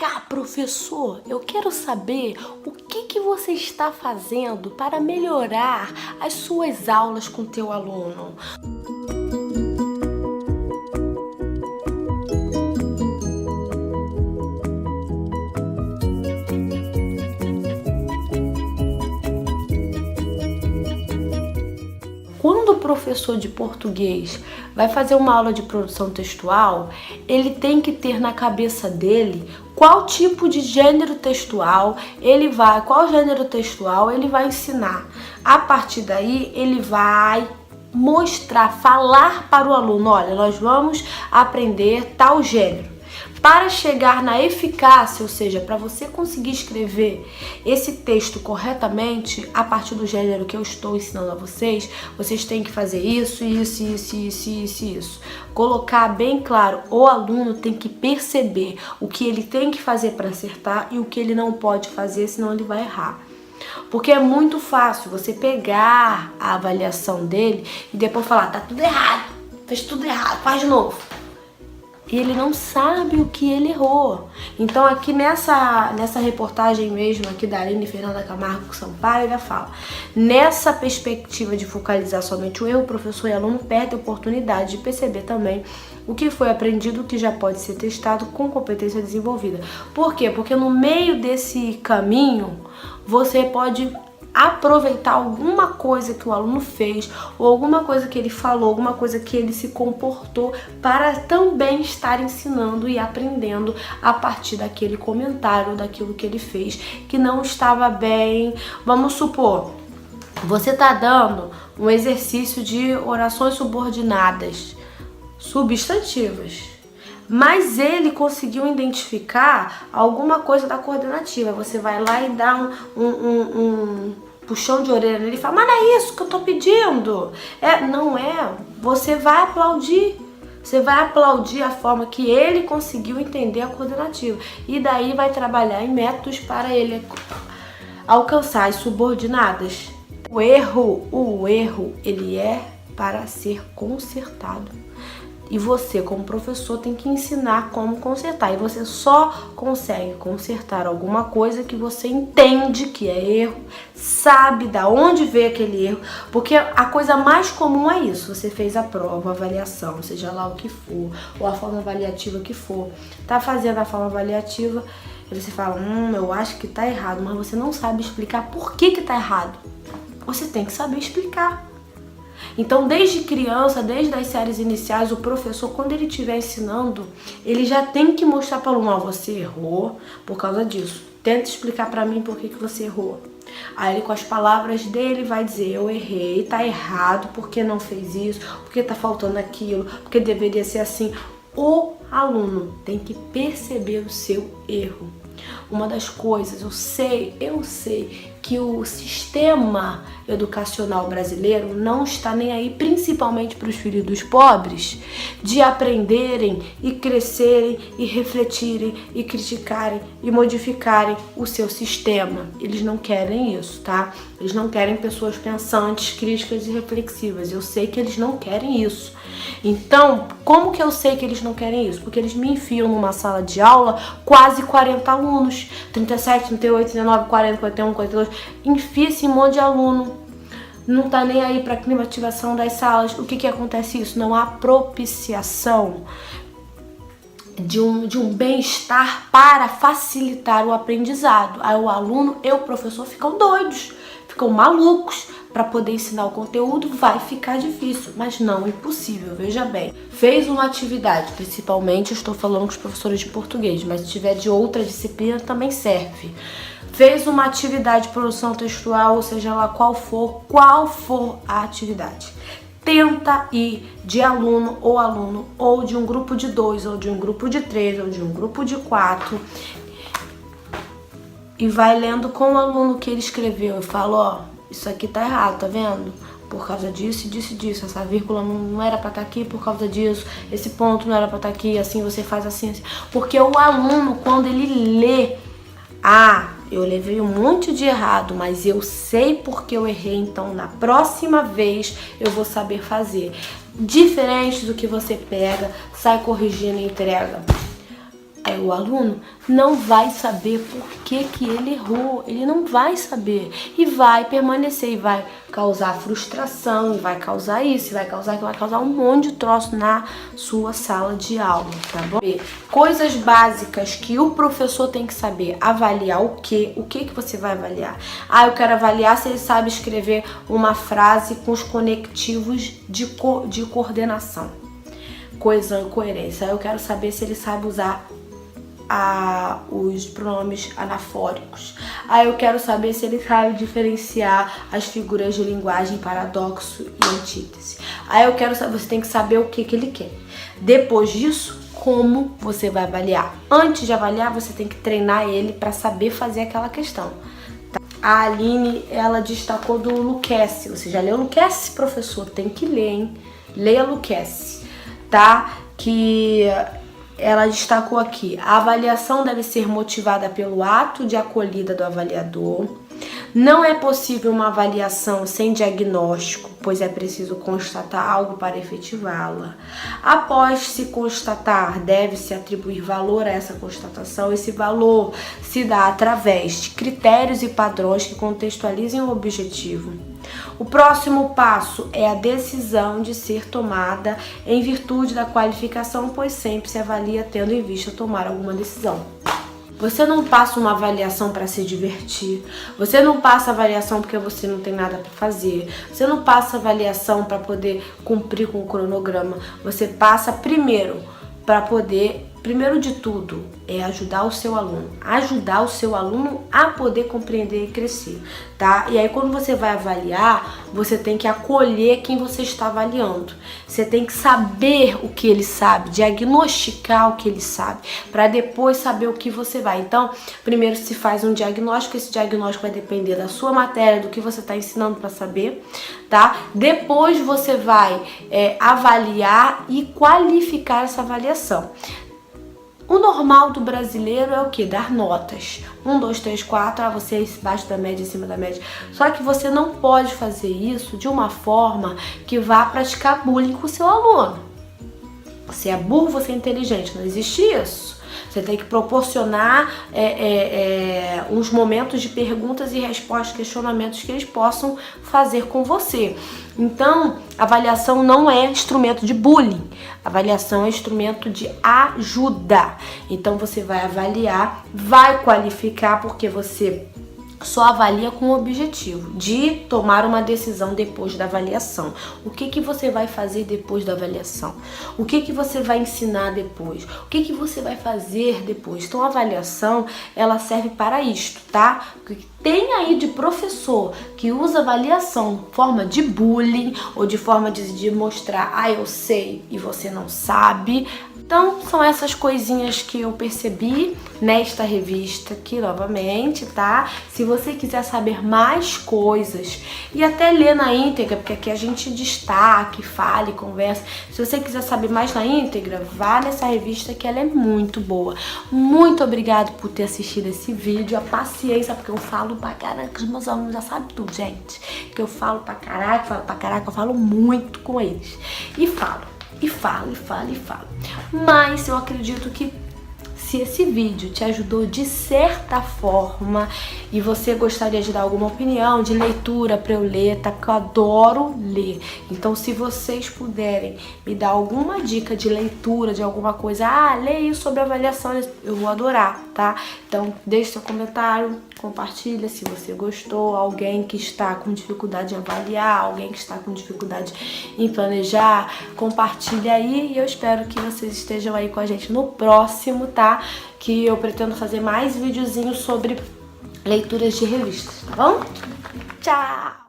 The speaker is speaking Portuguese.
cá, professor, eu quero saber o que você está fazendo para melhorar as suas aulas com teu aluno. Quando o professor de português vai fazer uma aula de produção textual, ele tem que ter na cabeça dele qual tipo de gênero textual qual gênero textual ele vai ensinar. A partir daí, ele vai mostrar, falar para o aluno, olha, nós vamos aprender tal gênero. Para chegar na eficácia, ou seja, para você conseguir escrever esse texto corretamente, a partir do gênero que eu estou ensinando a vocês, vocês têm que fazer isso. Colocar bem claro, o aluno tem que perceber o que ele tem que fazer para acertar e o que ele não pode fazer, senão ele vai errar. Porque é muito fácil você pegar a avaliação dele e depois falar, tá tudo errado, fez tudo errado, faz de novo. E ele não sabe o que ele errou. Então aqui nessa reportagem mesmo aqui da Aline Fernanda Camargo Sampaio, ela fala: nessa perspectiva de focalizar somente o erro, o professor e aluno perdem a oportunidade de perceber também o que foi aprendido, o que já pode ser testado com competência desenvolvida. Por quê? Porque no meio desse caminho você pode aproveitar alguma coisa que o aluno fez, ou alguma coisa que ele falou, alguma coisa que ele se comportou, para também estar ensinando e aprendendo a partir daquele comentário, daquilo que ele fez que não estava bem. Vamos supor, você está dando um exercício de orações subordinadas, substantivas, mas ele conseguiu identificar alguma coisa da coordenativa. Você vai lá e dá um puxão de orelha nele e fala, mas não é isso que eu tô pedindo. Não é. Você vai aplaudir. Você vai aplaudir a forma que ele conseguiu entender a coordenativa. E daí vai trabalhar em métodos para ele alcançar as subordinadas. O erro, ele é para ser consertado. E você, como professor, tem que ensinar como consertar. E você só consegue consertar alguma coisa que você entende que é erro, sabe da onde veio aquele erro. Porque a coisa mais comum é isso. Você fez a prova, a avaliação, seja lá o que for, ou a forma avaliativa que for. Tá fazendo a forma avaliativa e você fala, eu acho que tá errado, mas você não sabe explicar por que tá errado. Você tem que saber explicar. Então, desde criança, desde as séries iniciais, o professor, quando ele estiver ensinando, ele já tem que mostrar para o aluno, você errou por causa disso. Tenta explicar para mim por que você errou. Aí ele, com as palavras dele, vai dizer, eu errei, tá errado, porque não fez isso, porque tá faltando aquilo, porque deveria ser assim. O aluno tem que perceber o seu erro. Uma das coisas, eu sei que o sistema educacional brasileiro não está nem aí, principalmente para os filhos dos pobres, de aprenderem e crescerem e refletirem e criticarem e modificarem o seu sistema. Eles não querem isso, tá? Eles não querem pessoas pensantes, críticas e reflexivas. Eu sei que eles não querem isso. Então, como que eu sei que eles não querem isso? Porque eles me enfiam numa sala de aula quase 40 alunos, 37, 38, 39, 40, 41, 42, enfia esse monte de aluno, não tá nem aí para a climatização das salas. O que acontece isso? Não há propiciação de um bem-estar para facilitar o aprendizado. Aí o aluno e o professor ficam doidos, ficam malucos. Para poder ensinar o conteúdo vai ficar difícil, mas não impossível. Veja bem, fez uma atividade, principalmente eu estou falando com os professores de português, mas se tiver de outra disciplina também serve. Fez uma atividade de produção textual, ou seja lá qual for a atividade. Tenta ir de aluno, ou de um grupo de 2, ou de um grupo de 3, ou de um grupo de 4, e vai lendo com o aluno que ele escreveu e fala, ó, isso aqui tá errado, tá vendo? Por causa disso, disso. Essa vírgula não era pra estar aqui por causa disso. Esse ponto não era pra estar aqui, assim você faz assim. Porque o aluno, quando ele lê, eu levei um monte de errado, mas eu sei porque eu errei, então na próxima vez eu vou saber fazer. Diferente do que você pega, sai corrigindo e entrega. Aí o aluno não vai saber por que ele errou, ele não vai saber e vai permanecer e vai causar frustração, e vai causar isso, e vai causar um monte de troço na sua sala de aula, tá bom? Coisas básicas que o professor tem que saber: avaliar o que você vai avaliar. Ah, eu quero avaliar se ele sabe escrever uma frase com os conectivos de coordenação, coesão e coerência. Eu quero saber se ele sabe usar os pronomes anafóricos. Aí eu quero saber se ele sabe diferenciar as figuras de linguagem, paradoxo e antítese. Aí eu quero saber, você tem que saber o que ele quer. Depois disso, como você vai avaliar? Antes de avaliar, você tem que treinar ele para saber fazer aquela questão. Tá? A Aline, ela destacou do Lucchesi. Você já leu Lucchesi, professor? Tem que ler, hein? Leia Lucchesi, tá? Que ela destacou aqui: a avaliação deve ser motivada pelo ato de acolhida do avaliador. Não é possível uma avaliação sem diagnóstico, pois é preciso constatar algo para efetivá-la. Após se constatar, deve-se atribuir valor a essa constatação. Esse valor se dá através de critérios e padrões que contextualizem o objetivo. O próximo passo é a decisão de ser tomada em virtude da qualificação, pois sempre se avalia tendo em vista tomar alguma decisão. Você não passa uma avaliação para se divertir, você não passa avaliação porque você não tem nada para fazer, você não passa avaliação para poder cumprir com o cronograma, você passa primeiro de tudo, é ajudar o seu aluno a poder compreender e crescer, tá? E aí quando você vai avaliar, você tem que acolher quem você está avaliando. Você tem que saber o que ele sabe, diagnosticar o que ele sabe, para depois saber o que você vai. Então, primeiro se faz um diagnóstico, esse diagnóstico vai depender da sua matéria, do que você está ensinando para saber, tá? Depois você vai avaliar e qualificar essa avaliação. O normal do brasileiro é o que? Dar notas. 1, 2, 3, 4, você é abaixo da média, em cima da média. Só que você não pode fazer isso de uma forma que vá praticar bullying com o seu aluno. Você é burro, você é inteligente. Não existe isso. Você tem que proporcionar uns momentos de perguntas e respostas, questionamentos que eles possam fazer com você. Então, avaliação não é instrumento de bullying. Avaliação é instrumento de ajuda. Então, você vai avaliar, vai qualificar, porque você só avalia com o objetivo de tomar uma decisão depois da avaliação. O que você vai fazer depois da avaliação? O que você vai ensinar depois? O que você vai fazer depois? Então a avaliação, ela serve para isto, tá? O que tem aí de professor que usa avaliação de forma de bullying ou de forma de mostrar, eu sei e você não sabe. Então, são essas coisinhas que eu percebi nesta revista aqui novamente, tá? Se você quiser saber mais coisas e até ler na íntegra, porque aqui a gente destaca, fala e conversa. Se você quiser saber mais na íntegra, vá nessa revista que ela é muito boa. Muito obrigado por ter assistido esse vídeo. A paciência, porque eu falo pra caraca, os meus alunos já sabem tudo, gente. Que eu falo pra caraca, eu falo muito com eles. E falo. Mas eu acredito que se esse vídeo te ajudou de certa forma e você gostaria de dar alguma opinião de leitura para eu ler, tá? Porque eu adoro ler. Então, se vocês puderem me dar alguma dica de leitura, de alguma coisa, leia sobre avaliação, eu vou adorar, tá? Então, deixe seu comentário, compartilha se você gostou, alguém que está com dificuldade em avaliar, alguém que está com dificuldade em planejar, compartilha aí e eu espero que vocês estejam aí com a gente no próximo, tá? Que eu pretendo fazer mais videozinhos sobre leituras de revistas, tá bom? Tchau!